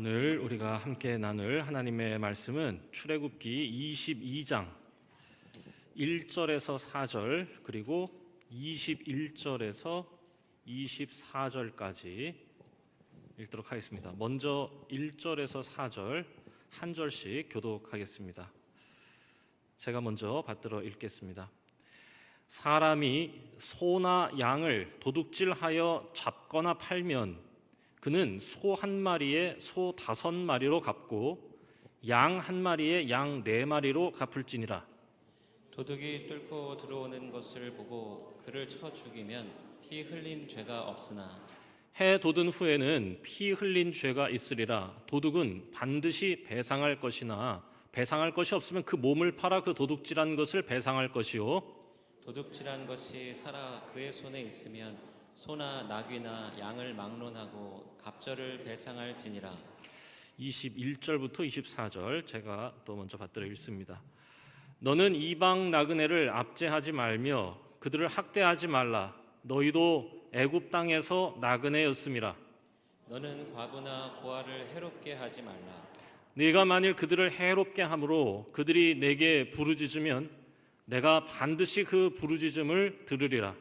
오늘 우리가 함께 나눌 하나님의 말씀은 출애굽기 22장 1절에서 4절 그리고 21절에서 24절까지 읽도록 하겠습니다. 먼저 1절에서 4절 한 절씩 교독하겠습니다. 제가 먼저 받들어 읽겠습니다. 사람이 소나 양을 도둑질하여 잡거나 팔면 그는 소 한 마리에 소 5마리로 갚고 양 한 마리에 양 4마리로 갚을지니라. 도둑이 뚫고 들어오는 것을 보고 그를 쳐 죽이면 피 흘린 죄가 없으나 해 돋은 후에는 피 흘린 죄가 있으리라. 도둑은 반드시 배상할 것이나 배상할 것이 없으면 그 몸을 팔아 그 도둑질한 것을 배상할 것이요 도둑질한 것이 살아 그의 손에 있으면 소나 나귀나 양을 막론하고 갑절을 배상할지니라. 21절부터 24절 제가 또 먼저 받들어 읽습니다. 너는 이방 나그네를 압제하지 말며 그들을 학대하지 말라. 너희도 애굽 땅에서 나그네였음이라. 너는 과부나 고아를 해롭게 하지 말라. 네가 만일 그들을 해롭게 함으로 그들이 내게 부르짖으면 내가 반드시 그 부르짖음을 들으리라.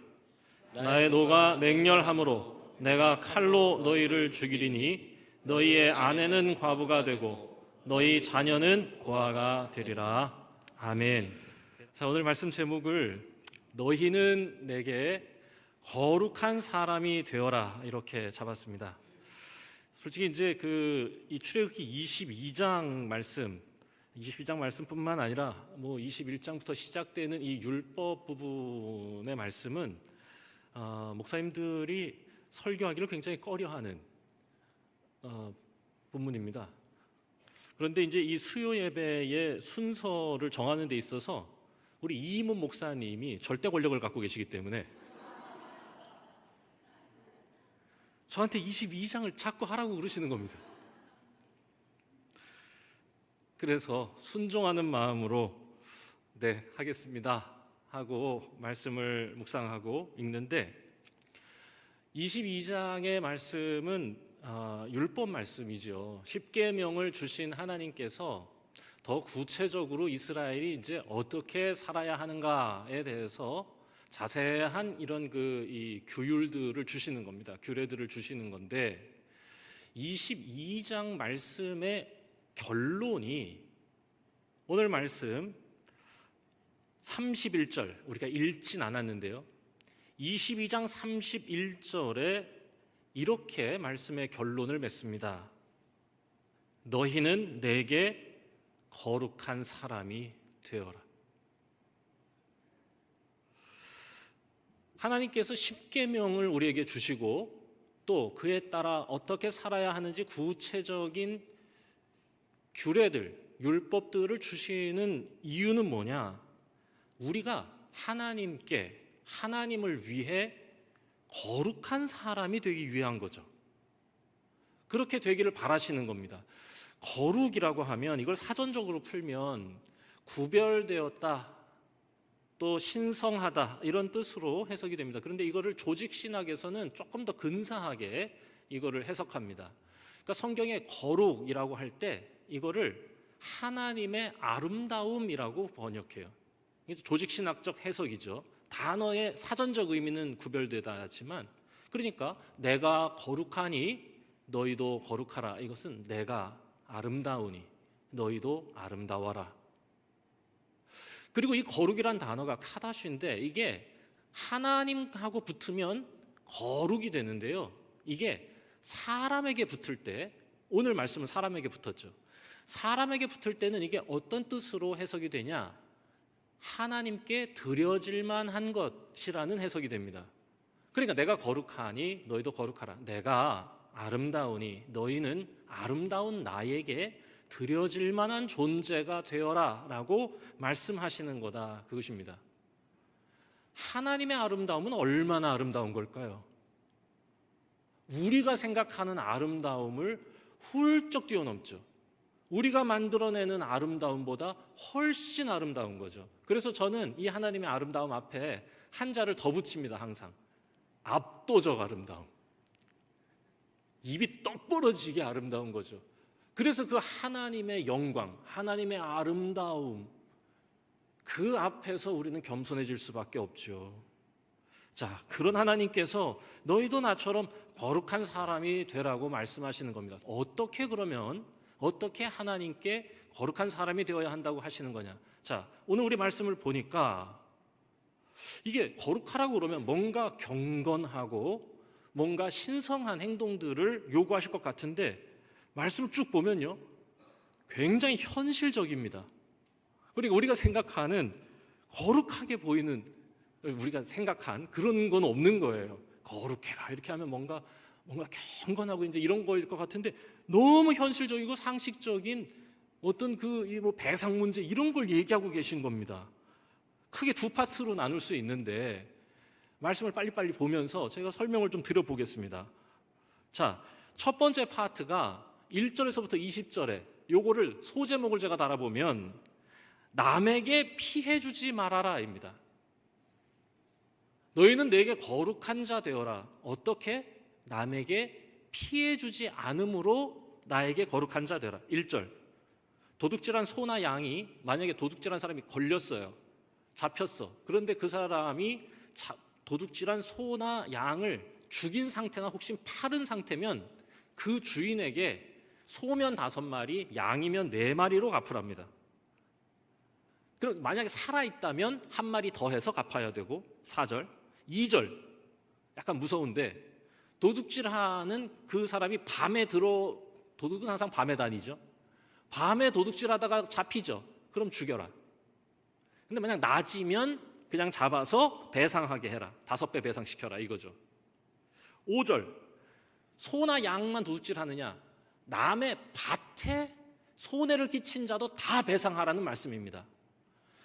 나의 노가 맹렬함으로 내가 칼로 너희를 죽이리니 너희의 아내는 과부가 되고 너희 자녀는 고아가 되리라. 아멘. 자, 오늘 말씀 제목을 너희는 내게 거룩한 사람이 되어라 이렇게 잡았습니다. 솔직히 이제 이 출애굽기 22장 말씀뿐만 아니라 21장부터 시작되는 이 율법 부분의 말씀은 목사님들이 설교하기를 굉장히 꺼려하는 본문입니다. 그런데 이제 이 수요 예배의 순서를 정하는 데 있어서 우리 이임훈 목사님이 절대 권력을 갖고 계시기 때문에 저한테 22장을 자꾸 하라고 그러시는 겁니다. 그래서 순종하는 마음으로 네, 하겠습니다 하고 말씀을 묵상하고 읽는데 22장의 말씀은 율법 말씀이죠. 십계명을 주신 하나님께서 더 구체적으로 이스라엘이 이제 어떻게 살아야 하는가에 대해서 자세한 이런 이 규율들을 주시는 겁니다. 규례들을 주시는 건데 22장 말씀의 결론이 오늘 말씀 31절 우리가 읽진 않았는데요. 22장 31절에 이렇게 말씀의 결론을 맺습니다. 너희는 내게 거룩한 사람이 되어라. 하나님께서 십계명을 우리에게 주시고 또 그에 따라 어떻게 살아야 하는지 구체적인 규례들, 율법들을 주시는 이유는 뭐냐? 우리가 하나님을 위해 거룩한 사람이 되기 위한 거죠. 그렇게 되기를 바라시는 겁니다. 거룩이라고 하면 이걸 사전적으로 풀면 구별되었다, 또 신성하다 이런 뜻으로 해석이 됩니다. 그런데 이거를 조직신학에서는 조금 더 근사하게 이거를 해석합니다. 그러니까 성경에 거룩이라고 할 때 이거를 하나님의 아름다움이라고 번역해요. 조직신학적 해석이죠. 단어의 사전적 의미는 구별되다 하지만 그러니까 내가 거룩하니 너희도 거룩하라. 이것은 내가 아름다우니 너희도 아름다워라. 그리고 이 거룩이란 단어가 카다슈인데 이게 하나님하고 붙으면 거룩이 되는데요. 이게 사람에게 붙을 때 오늘 말씀은 사람에게 붙었죠. 사람에게 붙을 때는 이게 어떤 뜻으로 해석이 되냐? 하나님께 드려질 만한 것이라는 해석이 됩니다. 그러니까 내가 거룩하니 너희도 거룩하라. 내가 아름다우니 너희는 아름다운 나에게 드려질 만한 존재가 되어라 라고 말씀하시는 거다, 그것입니다. 하나님의 아름다움은 얼마나 아름다운 걸까요? 우리가 생각하는 아름다움을 훌쩍 뛰어넘죠. 우리가 만들어내는 아름다움보다 훨씬 아름다운 거죠. 그래서 저는 이 하나님의 아름다움 앞에 한자를 더 붙입니다. 항상 압도적 아름다움. 입이 떡 벌어지게 아름다운 거죠. 그래서 그 하나님의 영광, 하나님의 아름다움, 그 앞에서 우리는 겸손해질 수밖에 없죠. 자, 그런 하나님께서 너희도 나처럼 거룩한 사람이 되라고 말씀하시는 겁니다. 어떻게 그러면 어떻게 하나님께 거룩한 사람이 되어야 한다고 하시는 거냐? 자, 오늘 우리 말씀을 보니까 이게 거룩하라고 그러면 뭔가 경건하고 뭔가 신성한 행동들을 요구하실 것 같은데 말씀을 쭉 보면요, 굉장히 현실적입니다. 그리고 우리가 생각하는 거룩하게 보이는, 우리가 생각한 그런 건 없는 거예요. 거룩해라 이렇게 하면 뭔가 경건하고 이제 이런 거일 것 같은데 너무 현실적이고 상식적인 어떤 뭐 배상 문제 이런 걸 얘기하고 계신 겁니다. 크게 두 파트로 나눌 수 있는데 말씀을 빨리빨리 보면서 제가 설명을 좀 드려보겠습니다. 자, 첫 번째 파트가 1절에서부터 20절에 요거를 소제목을 제가 달아보면 남에게 피해주지 말아라입니다. 너희는 내게 거룩한 자 되어라. 어떻게? 남에게 피해주지 않음으로 나에게 거룩한 자 되라. 1절, 도둑질한 소나 양이 만약에 도둑질한 사람이 걸렸어요. 잡혔어. 그런데 그 사람이 도둑질한 소나 양을 죽인 상태나 혹시 팔은 상태면 그 주인에게 소면 5마리, 양이면 4마리로 갚으랍니다. 그럼 만약에 살아있다면 1마리 더해서 갚아야 되고. 4절, 2절 약간 무서운데 도둑질하는 그 사람이 도둑은 항상 밤에 다니죠. 밤에 도둑질하다가 잡히죠. 그럼 죽여라. 근데 만약 낮이면 그냥 잡아서 배상하게 해라. 5배 배상시켜라 이거죠. 5절, 소나 양만 도둑질하느냐, 남의 밭에 손해를 끼친 자도 다 배상하라는 말씀입니다.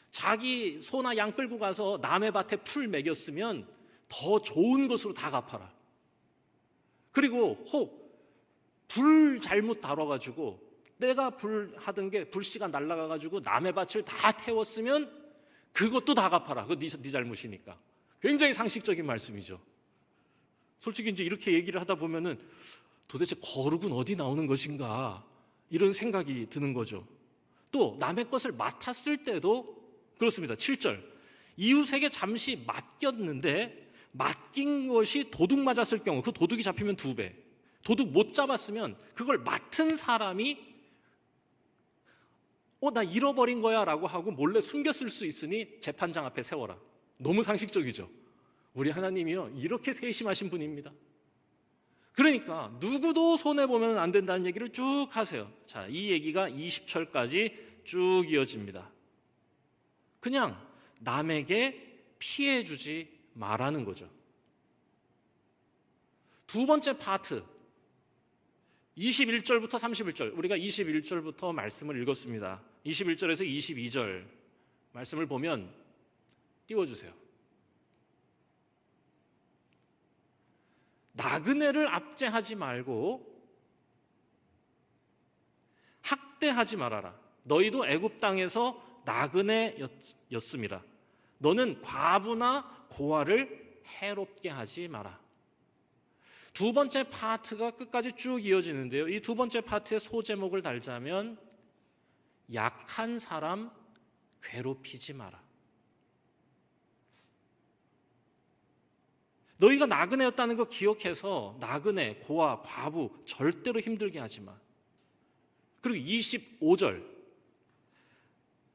자기 소나 양 끌고 가서 남의 밭에 풀 먹였으면 더 좋은 것으로 다 갚아라. 그리고 혹 불 잘못 다뤄가지고 내가 불 하던 게 불씨가 날아가가지고 남의 밭을 다 태웠으면 그것도 다 갚아라. 그거 네 잘못이니까. 굉장히 상식적인 말씀이죠. 솔직히 이제 이렇게 얘기를 하다 보면은 도대체 거룩은 어디 나오는 것인가 이런 생각이 드는 거죠. 또 남의 것을 맡았을 때도 그렇습니다. 7절, 이웃에게 잠시 맡겼는데 맡긴 것이 도둑 맞았을 경우 그 도둑이 잡히면 2배, 도둑 못 잡았으면 그걸 맡은 사람이 나 잃어버린 거야 라고 하고 몰래 숨겼을 수 있으니 재판장 앞에 세워라. 너무 상식적이죠. 우리 하나님이요 이렇게 세심하신 분입니다. 그러니까 누구도 손해보면 안 된다는 얘기를 쭉 하세요. 자, 이 얘기가 20절까지 쭉 이어집니다. 그냥 남에게 피해주지 말라는 거죠. 두 번째 파트 21절부터 31절, 우리가 21절부터 말씀을 읽었습니다. 21절에서 22절 말씀을 보면 띄워주세요. 나그네를 압제하지 말고 학대하지 말아라. 너희도 애굽 땅에서 나그네였습니다. 너는 과부나 고아를 해롭게 하지 마라. 두 번째 파트가 끝까지 쭉 이어지는데요. 이 두 번째 파트의 소제목을 달자면 약한 사람 괴롭히지 마라. 너희가 나그네였다는 거 기억해서 나그네, 고아, 과부 절대로 힘들게 하지 마. 그리고 25절,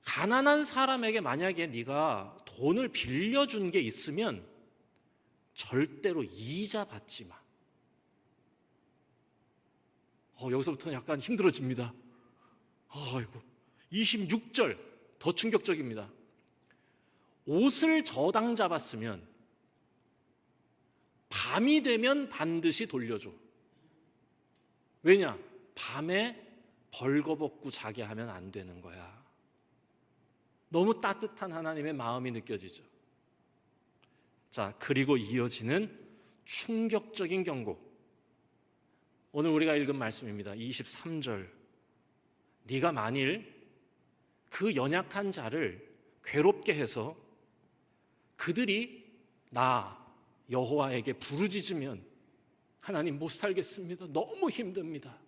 가난한 사람에게 만약에 네가 돈을 빌려준 게 있으면 절대로 이자 받지 마. 여기서부터는 약간 힘들어집니다. 아이고. 26절 더 충격적입니다. 옷을 저당 잡았으면 밤이 되면 반드시 돌려줘. 왜냐? 밤에 벌거벗고 자게 하면 안 되는 거야. 너무 따뜻한 하나님의 마음이 느껴지죠. 자, 그리고 이어지는 충격적인 경고. 오늘 우리가 읽은 말씀입니다. 23절. 네가 만일 그 연약한 자를 괴롭게 해서 그들이 나 여호와에게 부르짖으면 하나님 못 살겠습니다. 너무 힘듭니다.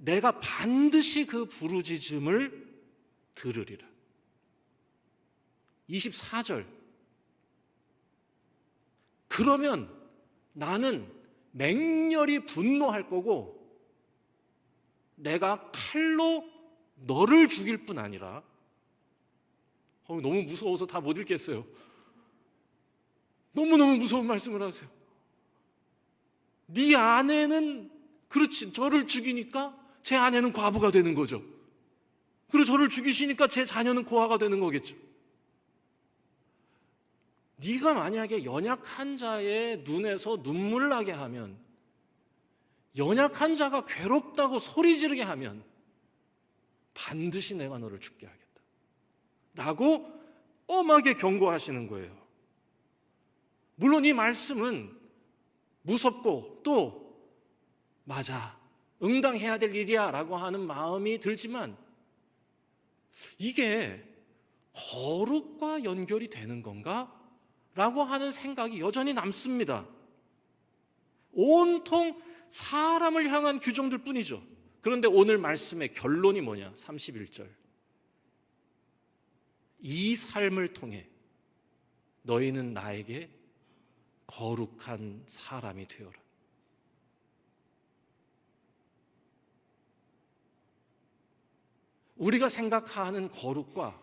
내가 반드시 그 부르짖음을 들으리라. 24절. 그러면 나는 맹렬히 분노할 거고 내가 칼로 너를 죽일 뿐 아니라, 너무 무서워서 다 못 읽겠어요. 너무너무 무서운 말씀을 하세요. 네 아내는, 그렇지, 저를 죽이니까 제 아내는 과부가 되는 거죠. 그리고 저를 죽이시니까 제 자녀는 고아가 되는 거겠죠. 네가 만약에 연약한 자의 눈에서 눈물 나게 하면, 연약한 자가 괴롭다고 소리 지르게 하면 반드시 내가 너를 죽게 하겠다 라고 엄하게 경고하시는 거예요. 물론 이 말씀은 무섭고 또 맞아, 응당해야 될 일이야 라고 하는 마음이 들지만, 이게 거룩과 연결이 되는 건가? 라고 하는 생각이 여전히 남습니다. 온통 사람을 향한 규정들 뿐이죠. 그런데 오늘 말씀의 결론이 뭐냐? 31절. 이 삶을 통해 너희는 나에게 거룩한 사람이 되어라. 우리가 생각하는 거룩과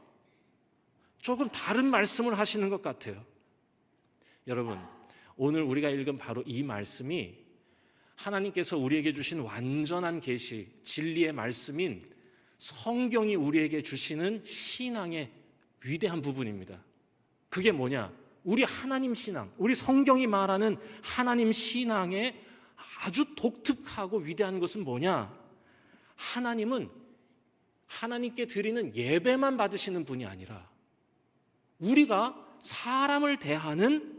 조금 다른 말씀을 하시는 것 같아요. 여러분, 오늘 우리가 읽은 바로 이 말씀이 하나님께서 우리에게 주신 완전한 계시, 진리의 말씀인 성경이 우리에게 주시는 신앙의 위대한 부분입니다. 그게 뭐냐? 우리 하나님 신앙, 우리 성경이 말하는 하나님 신앙의 아주 독특하고 위대한 것은 뭐냐? 하나님은 하나님께 드리는 예배만 받으시는 분이 아니라 우리가 사람을 대하는,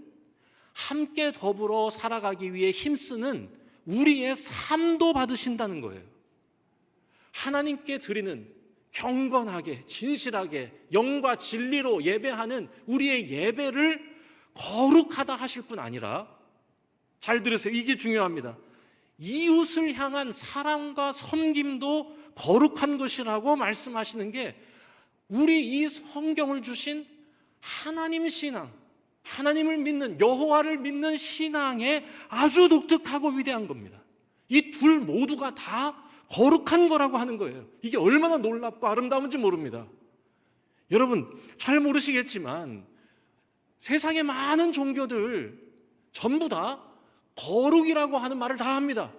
함께 더불어 살아가기 위해 힘쓰는 우리의 삶도 받으신다는 거예요. 하나님께 드리는 경건하게, 진실하게, 영과 진리로 예배하는 우리의 예배를 거룩하다 하실 뿐 아니라, 잘 들으세요, 이게 중요합니다. 이웃을 향한 사랑과 섬김도 거룩한 것이라고 말씀하시는 게 우리 이 성경을 주신 하나님 신앙, 하나님을 믿는, 여호와를 믿는 신앙의 아주 독특하고 위대한 겁니다. 이 둘 모두가 다 거룩한 거라고 하는 거예요. 이게 얼마나 놀랍고 아름다운지 모릅니다. 여러분 잘 모르시겠지만 세상의 많은 종교들 전부 다 거룩이라고 하는 말을 다 합니다.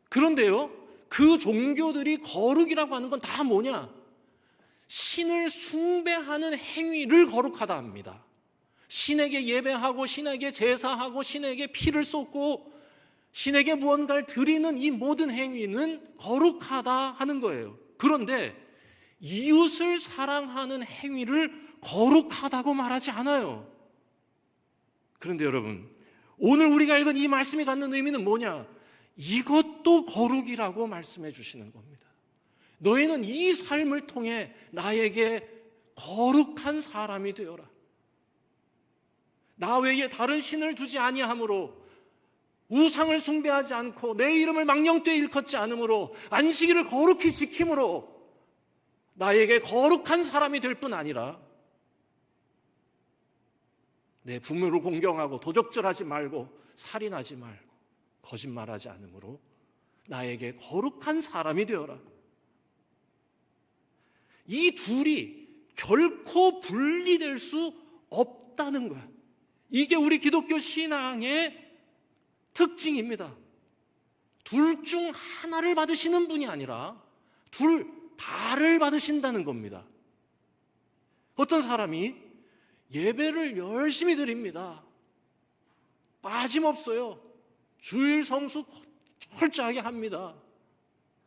그런데요, 그 종교들이 거룩이라고 하는 건 다 뭐냐? 신을 숭배하는 행위를 거룩하다 합니다. 신에게 예배하고 신에게 제사하고 신에게 피를 쏟고 신에게 무언가를 드리는 이 모든 행위는 거룩하다 하는 거예요. 그런데 이웃을 사랑하는 행위를 거룩하다고 말하지 않아요. 그런데 여러분, 오늘 우리가 읽은 이 말씀이 갖는 의미는 뭐냐? 이것도 거룩이라고 말씀해 주시는 겁니다. 너희는 이 삶을 통해 나에게 거룩한 사람이 되어라. 나 외에 다른 신을 두지 아니함으로, 우상을 숭배하지 않고 내 이름을 망령되이 일컫지 않으므로, 안식일을 거룩히 지킴으로 나에게 거룩한 사람이 될 뿐 아니라, 내 부모를 공경하고 도적질하지 말고 살인하지 말고 거짓말하지 않으므로 나에게 거룩한 사람이 되어라. 이 둘이 결코 분리될 수 없다는 거야. 이게 우리 기독교 신앙의 특징입니다. 둘 중 하나를 받으시는 분이 아니라 둘 다를 받으신다는 겁니다. 어떤 사람이 예배를 열심히 드립니다. 빠짐없어요. 주일 성수 철저하게 합니다.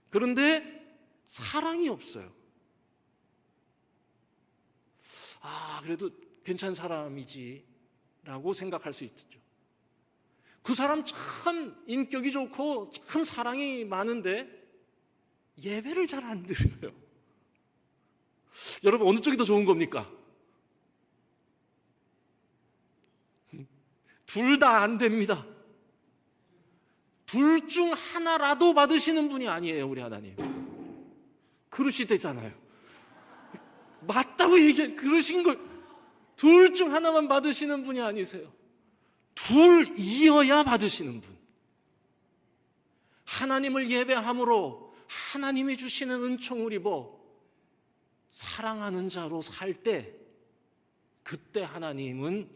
그런데 사랑이 없어요. 그래도 괜찮은 사람이지 라고 생각할 수 있죠. 그 사람 참 인격이 좋고 참 사랑이 많은데 예배를 잘 안 드려요. 여러분, 어느 쪽이 더 좋은 겁니까? 둘 다 안 됩니다. 둘 중 하나라도 받으시는 분이 아니에요, 우리 하나님. 그러시대잖아요. 맞다고 얘기해. 그러신 걸 둘 중 하나만 받으시는 분이 아니세요. 둘이어야 받으시는 분. 하나님을 예배함으로 하나님이 주시는 은총을 입어 사랑하는 자로 살 때, 그때 하나님은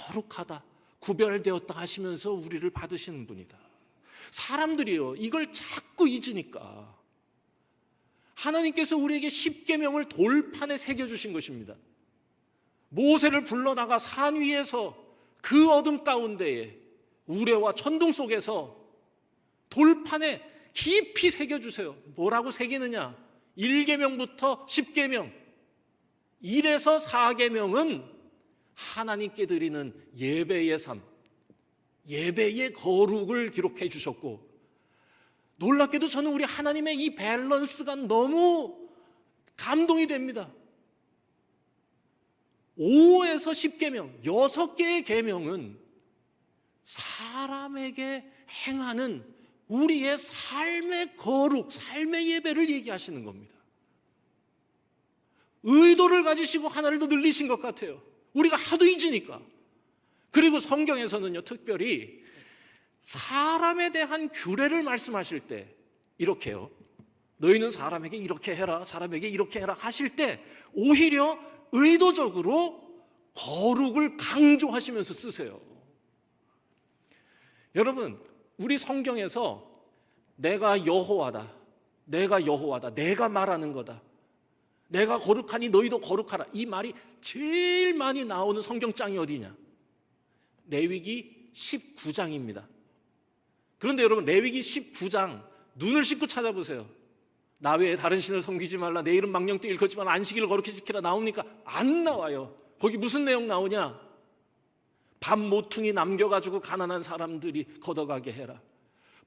거룩하다, 구별되었다 하시면서 우리를 받으시는 분이다. 사람들이요, 이걸 자꾸 잊으니까 하나님께서 우리에게 십계명을 돌판에 새겨주신 것입니다. 모세를 불러다가 산 위에서 그 어둠 가운데에 우레와 천둥 속에서 돌판에 깊이 새겨주세요. 뭐라고 새기느냐? 1계명부터 10계명, 1에서 4계명은 하나님께 드리는 예배의 삶, 예배의 거룩을 기록해 주셨고, 놀랍게도 저는 우리 하나님의 이 밸런스가 너무 감동이 됩니다. 5에서 10계명, 6개의 계명은 사람에게 행하는 우리의 삶의 거룩, 삶의 예배를 얘기하시는 겁니다. 의도를 가지시고 하나를 더 늘리신 것 같아요. 우리가 하도 잊으니까. 그리고 성경에서는요, 특별히 사람에 대한 규례를 말씀하실 때 이렇게요, 너희는 사람에게 이렇게 해라, 사람에게 이렇게 해라 하실 때 오히려 의도적으로 거룩을 강조하시면서 쓰세요. 여러분, 우리 성경에서 내가 여호와다, 내가 여호와다, 내가 말하는 거다, 내가 거룩하니 너희도 거룩하라, 이 말이 제일 많이 나오는 성경장이 어디냐? 레위기 19장입니다. 그런데 여러분, 레위기 19장 눈을 씻고 찾아보세요. 나 외에 다른 신을 섬기지 말라, 내 이름 망령되이 일컫지 말라, 안식일을 거룩히 지키라 나옵니까? 안 나와요. 거기 무슨 내용 나오냐? 밥 모퉁이 남겨가지고 가난한 사람들이 걷어가게 해라.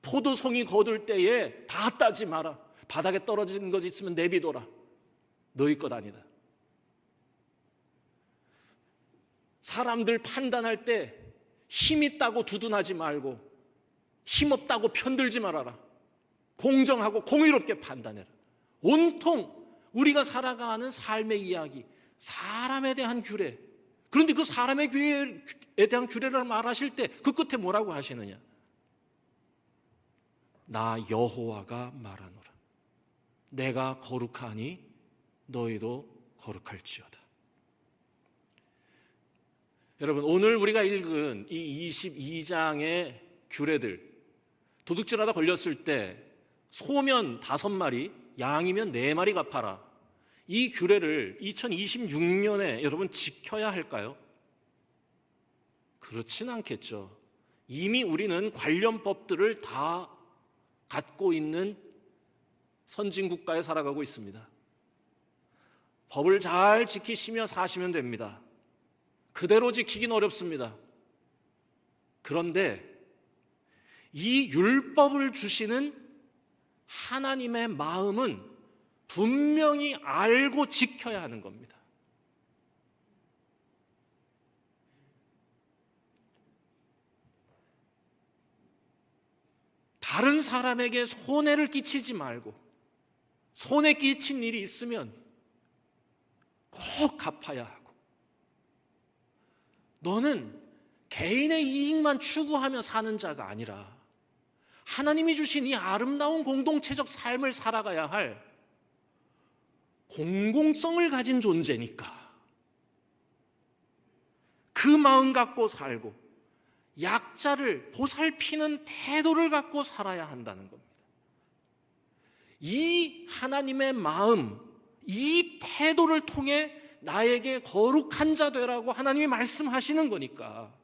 포도송이 거둘 때에 다 따지 마라. 바닥에 떨어진 것 있으면 내비둬라. 너희 것 아니다. 사람들 판단할 때 힘있다고 두둔하지 말고 힘없다고 편들지 말아라. 공정하고 공의롭게 판단해라. 온통 우리가 살아가는 삶의 이야기, 사람에 대한 규례. 그런데 그 사람의 규례에 대한 규례를 말하실 때 그 끝에 뭐라고 하시느냐? 나 여호와가 말하노라. 내가 거룩하니 너희도 거룩할지어다. 여러분, 오늘 우리가 읽은 이 22장의 규례들, 도둑질하다 걸렸을 때 소면 5마리, 양이면 4마리 갚아라, 이 규례를 2026년에 여러분 지켜야 할까요? 그렇진 않겠죠. 이미 우리는 관련 법들을 다 갖고 있는 선진국가에 살아가고 있습니다. 법을 잘 지키시며 사시면 됩니다. 그대로 지키긴 어렵습니다. 그런데 이 율법을 주시는 하나님의 마음은 분명히 알고 지켜야 하는 겁니다. 다른 사람에게 손해를 끼치지 말고, 손해 끼친 일이 있으면 꼭 갚아야 하고, 너는 개인의 이익만 추구하며 사는 자가 아니라 하나님이 주신 이 아름다운 공동체적 삶을 살아가야 할 공공성을 가진 존재니까 그 마음 갖고 살고 약자를 보살피는 태도를 갖고 살아야 한다는 겁니다. 이 하나님의 마음, 이 태도를 통해 나에게 거룩한 자 되라고 하나님이 말씀하시는 거니까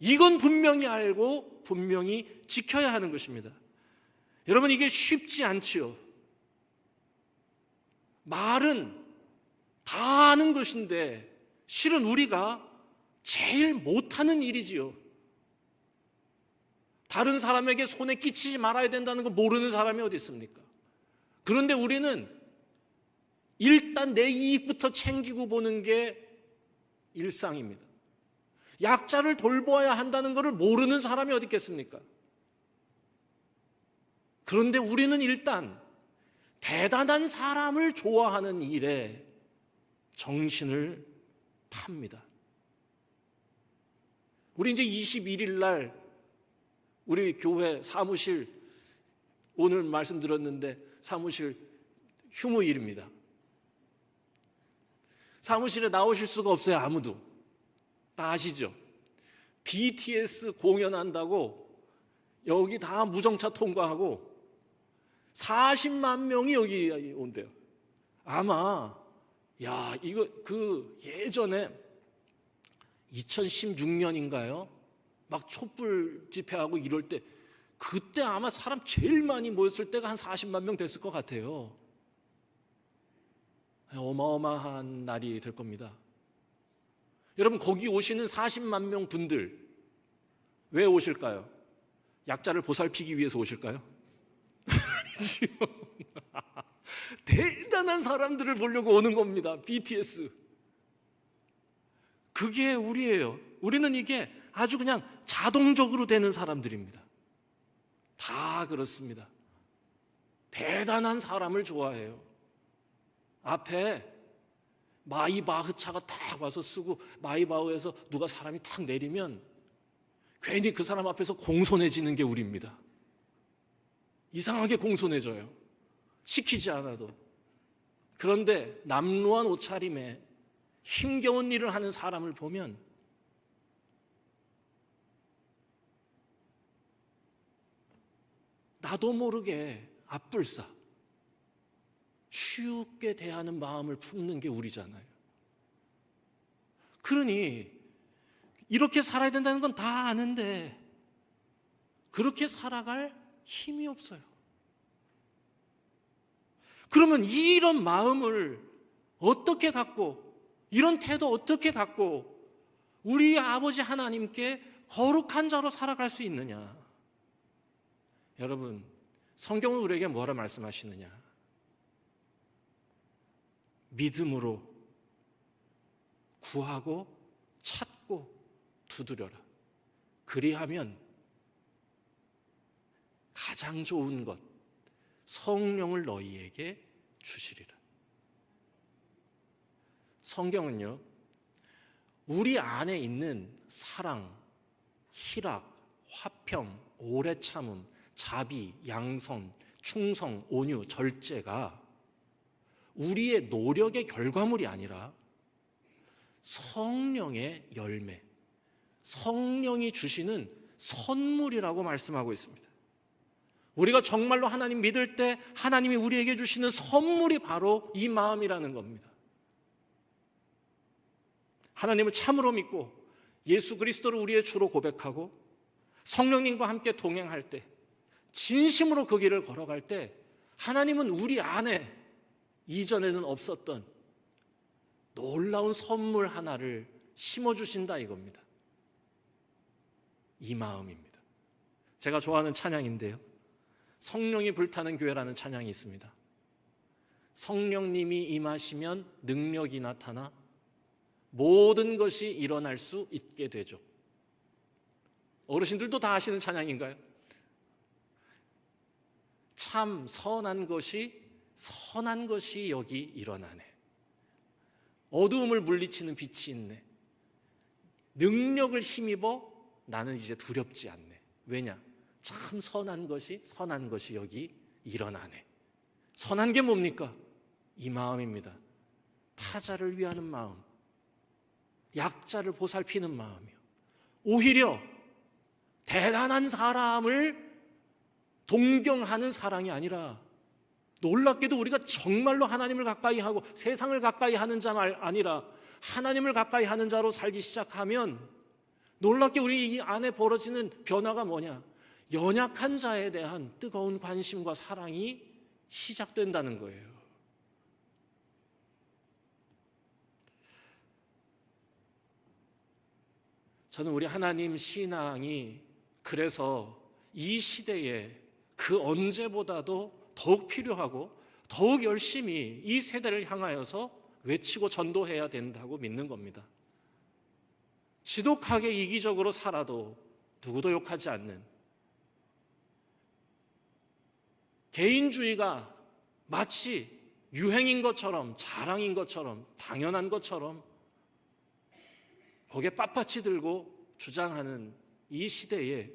이건 분명히 알고 분명히 지켜야 하는 것입니다. 여러분, 이게 쉽지 않지요. 말은 다 아는 것인데 실은 우리가 제일 못하는 일이지요. 다른 사람에게 손에 끼치지 말아야 된다는 거 모르는 사람이 어디 있습니까? 그런데 우리는 일단 내 이익부터 챙기고 보는 게 일상입니다. 약자를 돌보아야 한다는 것을 모르는 사람이 어디 있겠습니까? 그런데 우리는 일단 대단한 사람을 좋아하는 일에 정신을 팝니다. 우리 이제 21일 날 우리 교회 사무실, 오늘 말씀드렸는데 사무실 휴무일입니다. 사무실에 나오실 수가 없어요. 아무도. 다 아시죠? BTS 공연한다고 여기 다 무정차 통과하고 40만 명이 여기 온대요. 아마 이거 예전에 2016년인가요? 막 촛불 집회하고 이럴 때 그때 아마 사람 제일 많이 모였을 때가 한 40만 명 됐을 것 같아요. 어마어마한 날이 될 겁니다. 여러분, 거기 오시는 40만 명 분들 왜 오실까요? 약자를 보살피기 위해서 오실까요? 대단한 사람들을 보려고 오는 겁니다. BTS. 그게 우리예요. 우리는 이게 아주 그냥 자동적으로 되는 사람들입니다. 다 그렇습니다. 대단한 사람을 좋아해요. 앞에 마이바흐 차가 딱 와서 쓰고 마이바흐에서 누가 사람이 탁 내리면 괜히 그 사람 앞에서 공손해지는 게 우리입니다. 이상하게 공손해져요. 시키지 않아도. 그런데 남루한 옷차림에 힘겨운 일을 하는 사람을 보면 나도 모르게 앞불싸 쉽게 대하는 마음을 품는 게 우리잖아요. 그러니 이렇게 살아야 된다는 건 다 아는데 그렇게 살아갈 힘이 없어요. 그러면 이런 마음을 어떻게 갖고, 이런 태도 어떻게 갖고 우리 아버지 하나님께 거룩한 자로 살아갈 수 있느냐? 여러분, 성경은 우리에게 뭐라 말씀하시느냐? 믿음으로 구하고 찾고 두드려라. 그리하면 가장 좋은 것, 성령을 너희에게 주시리라. 성경은요, 우리 안에 있는 사랑, 희락, 화평, 오래 참음, 자비, 양선, 충성, 온유, 절제가 우리의 노력의 결과물이 아니라 성령의 열매, 성령이 주시는 선물이라고 말씀하고 있습니다. 우리가 정말로 하나님 믿을 때 하나님이 우리에게 주시는 선물이 바로 이 마음이라는 겁니다. 하나님을 참으로 믿고 예수 그리스도를 우리의 주로 고백하고 성령님과 함께 동행할 때, 진심으로 그 길을 걸어갈 때 하나님은 우리 안에 이전에는 없었던 놀라운 선물 하나를 심어주신다 이겁니다. 이 마음입니다. 제가 좋아하는 찬양인데요, 성령이 불타는 교회라는 찬양이 있습니다. 성령님이 임하시면 능력이 나타나 모든 것이 일어날 수 있게 되죠. 어르신들도 다 아시는 찬양인가요? 참 선한 것이 여기 일어나네. 어두움을 물리치는 빛이 있네. 능력을 힘입어 나는 이제 두렵지 않네. 왜냐? 참 선한 것이 여기 일어나네. 선한 게 뭡니까? 이 마음입니다. 타자를 위하는 마음, 약자를 보살피는 마음이요. 오히려 대단한 사람을 동경하는 사랑이 아니라, 놀랍게도 우리가 정말로 하나님을 가까이 하고 세상을 가까이 하는 자가 아니라 하나님을 가까이 하는 자로 살기 시작하면 놀랍게 우리 이 안에 벌어지는 변화가 뭐냐? 연약한 자에 대한 뜨거운 관심과 사랑이 시작된다는 거예요. 저는 우리 하나님 신앙이 그래서 이 시대에 그 언제보다도 더욱 필요하고 더욱 열심히 이 세대를 향하여서 외치고 전도해야 된다고 믿는 겁니다. 지독하게 이기적으로 살아도 누구도 욕하지 않는, 개인주의가 마치 유행인 것처럼, 자랑인 것처럼, 당연한 것처럼 거기에 빳빳이 들고 주장하는 이 시대에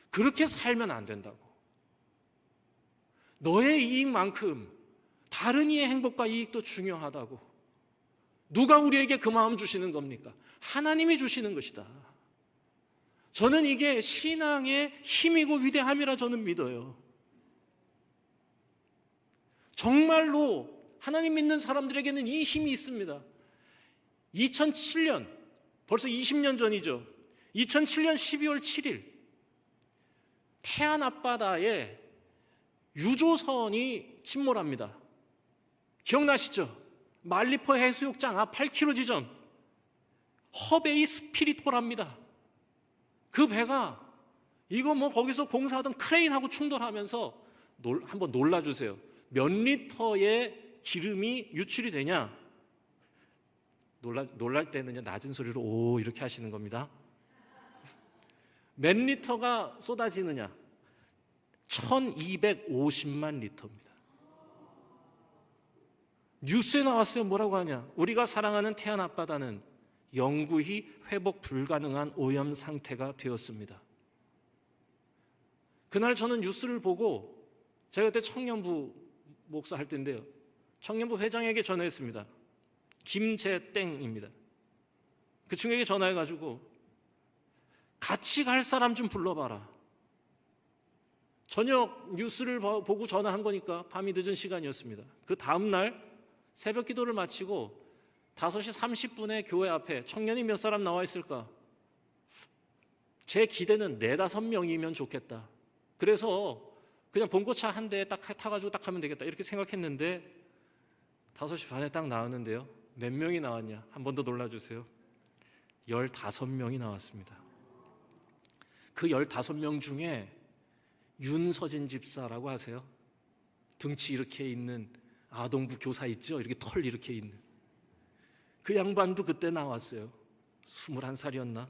그렇게 살면 안 된다고. 너의 이익만큼 다른 이의 행복과 이익도 중요하다고. 누가 우리에게 그 마음 주시는 겁니까? 하나님이 주시는 것이다. 저는 이게 신앙의 힘이고 위대함이라 저는 믿어요. 정말로 하나님 믿는 사람들에게는 이 힘이 있습니다. 2007년, 벌써 20년 전이죠. 2007년 12월 7일 태안 앞바다에 유조선이 침몰합니다. 기억나시죠? 말리포 해수욕장 앞 8km 지점 허베이 스피리토랍니다. 그 배가 이거 뭐 거기서 공사하던 크레인하고 충돌하면서 한번 놀라주세요. 몇 리터의 기름이 유출이 되냐? 놀랄 때는요, 낮은 소리로 오 이렇게 하시는 겁니다. 몇 리터가 쏟아지느냐? 1250만 리터입니다. 뉴스에 나왔어요. 뭐라고 하냐? 우리가 사랑하는 태안 앞바다는 영구히 회복 불가능한 오염 상태가 되었습니다. 그날 저는 뉴스를 보고, 제가 그때 청년부 목사 할 때인데요, 청년부 회장에게 전화했습니다. 김재땡입니다. 그 친구에게 전화해가지고 같이 갈 사람 좀 불러봐라. 저녁 뉴스를 보고 전화한 거니까 밤이 늦은 시간이었습니다. 그 다음날 새벽 기도를 마치고 5시 30분에 교회 앞에 청년이 몇 사람 나와 있을까? 제 기대는 4-5명이면 좋겠다. 그래서 그냥 봉고차 한 대에 딱 타가지고 딱 하면 되겠다 이렇게 생각했는데 5시 반에 딱 나왔는데요, 몇 명이 나왔냐? 한 번 더 놀라주세요. 15명이 나왔습니다. 그 15명 중에 윤서진 집사라고 아세요? 등치 이렇게 있는 아동부 교사 있죠? 이렇게 털 이렇게 있는 그 양반도 그때 나왔어요. 21살이었나?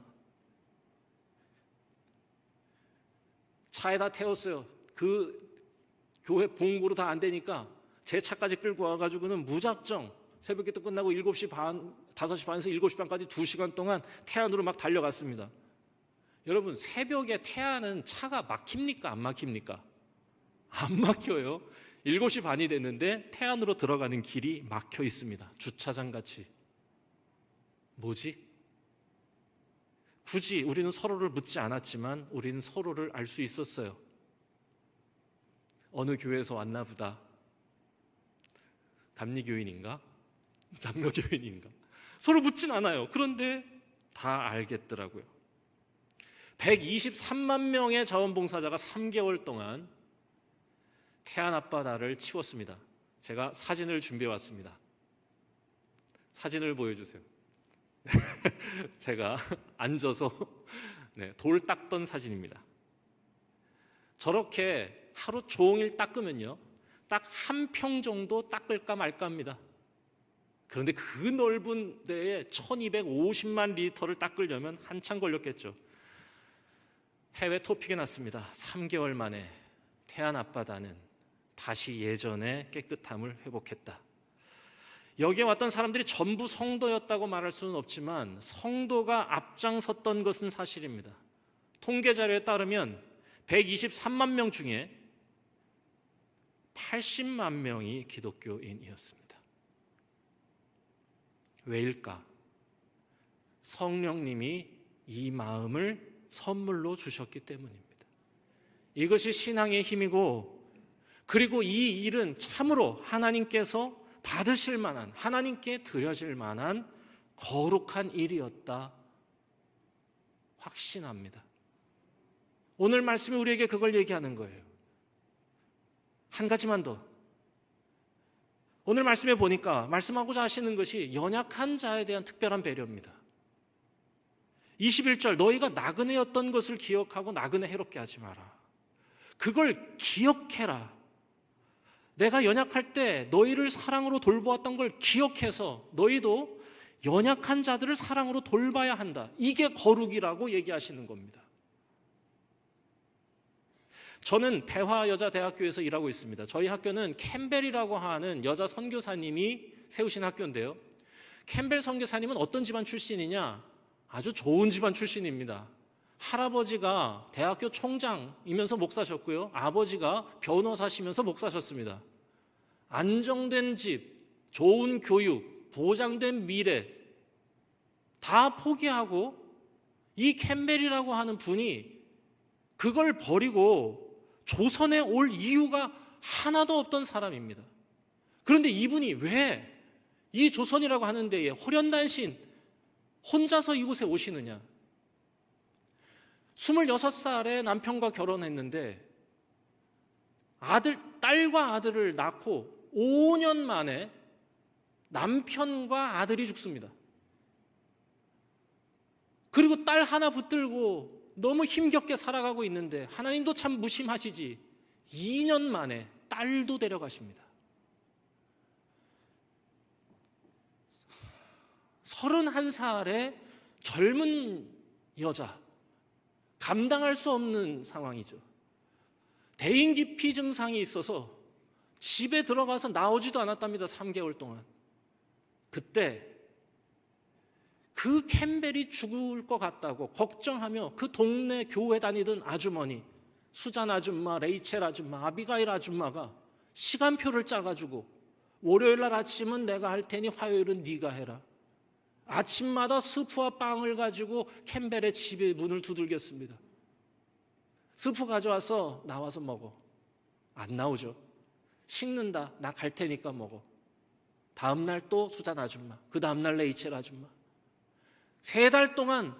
차에다 태웠어요. 그 교회 봉고로 다 안 되니까 제 차까지 끌고 와가지고는 무작정 새벽기도 끝나고 7시 반, 5시 반에서 7시 반까지 2시간 동안 태안으로 막 달려갔습니다. 여러분, 새벽에 태안은 차가 막힙니까? 안 막힙니까? 안 막혀요. 7시 반이 됐는데 태안으로 들어가는 길이 막혀 있습니다. 주차장 같이. 뭐지? 굳이 우리는 서로를 묻지 않았지만 우리는 서로를 알 수 있었어요. 어느 교회에서 왔나 보다. 감리교인인가? 장로교인인가? 서로 묻진 않아요. 그런데 다 알겠더라고요. 123만 명의 자원봉사자가 3개월 동안 태안 앞바다를 치웠습니다. 제가 사진을 준비해 왔습니다. 사진을 보여주세요. 제가 앉아서 돌 닦던 사진입니다. 저렇게 하루 종일 닦으면요, 딱 한 평 정도 닦을까 말까 합니다. 그런데 그 넓은 데에 1250만 리터를 닦으려면 한참 걸렸겠죠. 해외 토픽에 났습니다. 3개월 만에 태안 앞바다는 다시 예전의 깨끗함을 회복했다. 여기에 왔던 사람들이 전부 성도였다고 말할 수는 없지만 성도가 앞장섰던 것은 사실입니다. 통계 자료에 따르면 123만 명 중에 80만 명이 기독교인이었습니다. 왜일까? 성령님이 이 마음을 선물로 주셨기 때문입니다. 이것이 신앙의 힘이고, 그리고 이 일은 참으로 하나님께서 받으실 만한, 하나님께 드려질 만한 거룩한 일이었다 확신합니다. 오늘 말씀이 우리에게 그걸 얘기하는 거예요. 한 가지만 더. 오늘 말씀에 보니까 말씀하고자 하시는 것이 연약한 자에 대한 특별한 배려입니다. 21절, 너희가 나그네였던 것을 기억하고 나그네 해롭게 하지 마라. 그걸 기억해라. 내가 연약할 때 너희를 사랑으로 돌보았던 걸 기억해서 너희도 연약한 자들을 사랑으로 돌봐야 한다. 이게 거룩이라고 얘기하시는 겁니다. 저는 배화여자대학교에서 일하고 있습니다. 저희 학교는 캠벨이라고 하는 여자 선교사님이 세우신 학교인데요. 캠벨 선교사님은 어떤 집안 출신이냐? 아주 좋은 집안 출신입니다. 할아버지가 대학교 총장이면서 목사셨고요. 아버지가 변호사시면서 목사셨습니다. 안정된 집, 좋은 교육, 보장된 미래 다 포기하고 이 캠벨이라고 하는 분이 그걸 버리고 조선에 올 이유가 하나도 없던 사람입니다. 그런데 이분이 왜 이 조선이라고 하는 데에 호련단신 혼자서 이곳에 오시느냐? 26살에 남편과 결혼했는데 딸과 아들을 낳고 5년 만에 남편과 아들이 죽습니다. 그리고 딸 하나 붙들고 너무 힘겹게 살아가고 있는데 하나님도 참 무심하시지. 2년 만에 딸도 데려가십니다. 31살의 젊은 여자, 감당할 수 없는 상황이죠. 대인기피 증상이 있어서 집에 들어가서 나오지도 않았답니다. 3개월 동안. 그때 그 캠벨이 죽을 것 같다고 걱정하며 그 동네 교회 다니던 아주머니, 수잔 아줌마, 레이첼 아줌마, 아비가일 아줌마가 시간표를 짜가지고 월요일 날 아침은 내가 할 테니 화요일은 네가 해라. 아침마다 스프와 빵을 가지고 캠벨의 집에 문을 두들겼습니다. 스프 가져와서 나와서 먹어. 안 나오죠. 식는다. 나 갈 테니까 먹어. 다음 날 또 수잔 아줌마, 그 다음 날 레이첼 아줌마. 3달 동안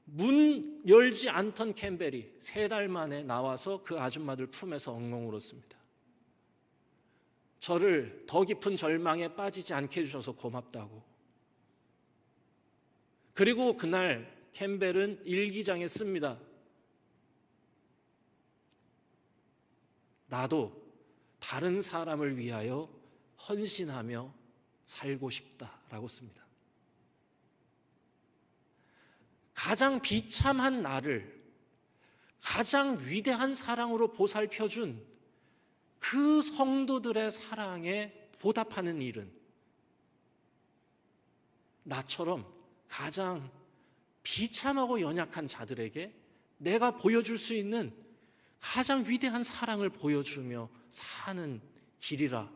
문 열지 않던 캠벨이 3달 만에 나와서 그 아줌마들 품에서 엉엉 울었습니다. 저를 더 깊은 절망에 빠지지 않게 해주셔서 고맙다고. 그리고 그날 캠벨은 일기장에 씁니다. 나도 다른 사람을 위하여 헌신하며 살고 싶다라고 씁니다. 가장 비참한 나를 가장 위대한 사랑으로 보살펴준 그 성도들의 사랑에 보답하는 일은 나처럼 가장 비참하고 연약한 자들에게 내가 보여줄 수 있는 가장 위대한 사랑을 보여주며 사는 길이라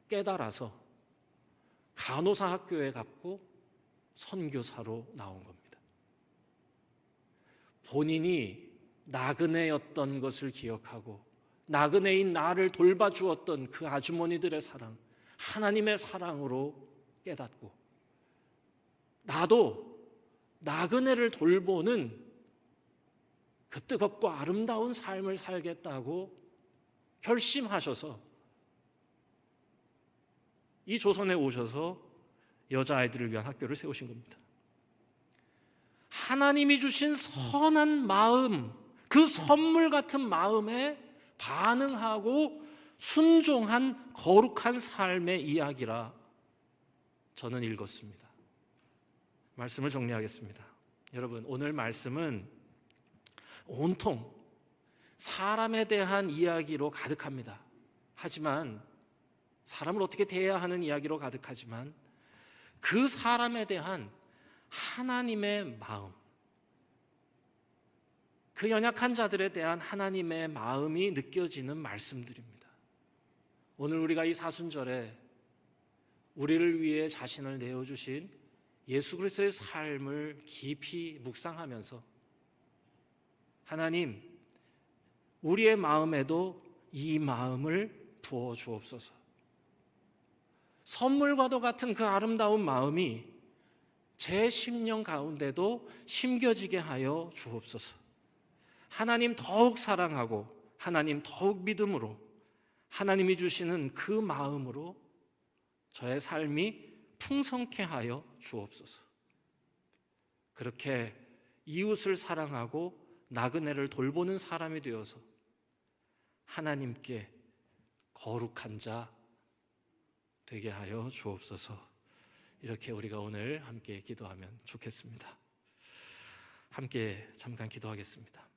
깨달아서 간호사 학교에 갔고 선교사로 나온 겁니다. 본인이 나그네였던 것을 기억하고 나그네인 나를 돌봐주었던 그 아주머니들의 사랑, 하나님의 사랑으로 깨닫고 나도 나그네를 돌보는 그 뜨겁고 아름다운 삶을 살겠다고 결심하셔서 이 조선에 오셔서 여자아이들을 위한 학교를 세우신 겁니다. 하나님이 주신 선한 마음, 그 선물 같은 마음에 반응하고 순종한 거룩한 삶의 이야기라 저는 읽었습니다. 말씀을 정리하겠습니다. 여러분, 오늘 말씀은 온통 사람에 대한 이야기로 가득합니다. 하지만 사람을 어떻게 대해야 하는 이야기로 가득하지만 그 사람에 대한 하나님의 마음, 그 연약한 자들에 대한 하나님의 마음이 느껴지는 말씀들입니다. 오늘 우리가 이 사순절에 우리를 위해 자신을 내어주신 예수 그리스도의 삶을 깊이 묵상하면서 하나님, 우리의 마음에도 이 마음을 부어 주옵소서. 선물과도 같은 그 아름다운 마음이 제 심령 가운데도 심겨지게 하여 주옵소서. 하나님 더욱 사랑하고 하나님 더욱 믿음으로 하나님이 주시는 그 마음으로 저의 삶이 풍성케 하여 주옵소서. 그렇게 이웃을 사랑하고 나그네를 돌보는 사람이 되어서 하나님께 거룩한 자 되게 하여 주옵소서. 이렇게 우리가 오늘 함께 기도하면 좋겠습니다. 함께 잠깐 기도하겠습니다.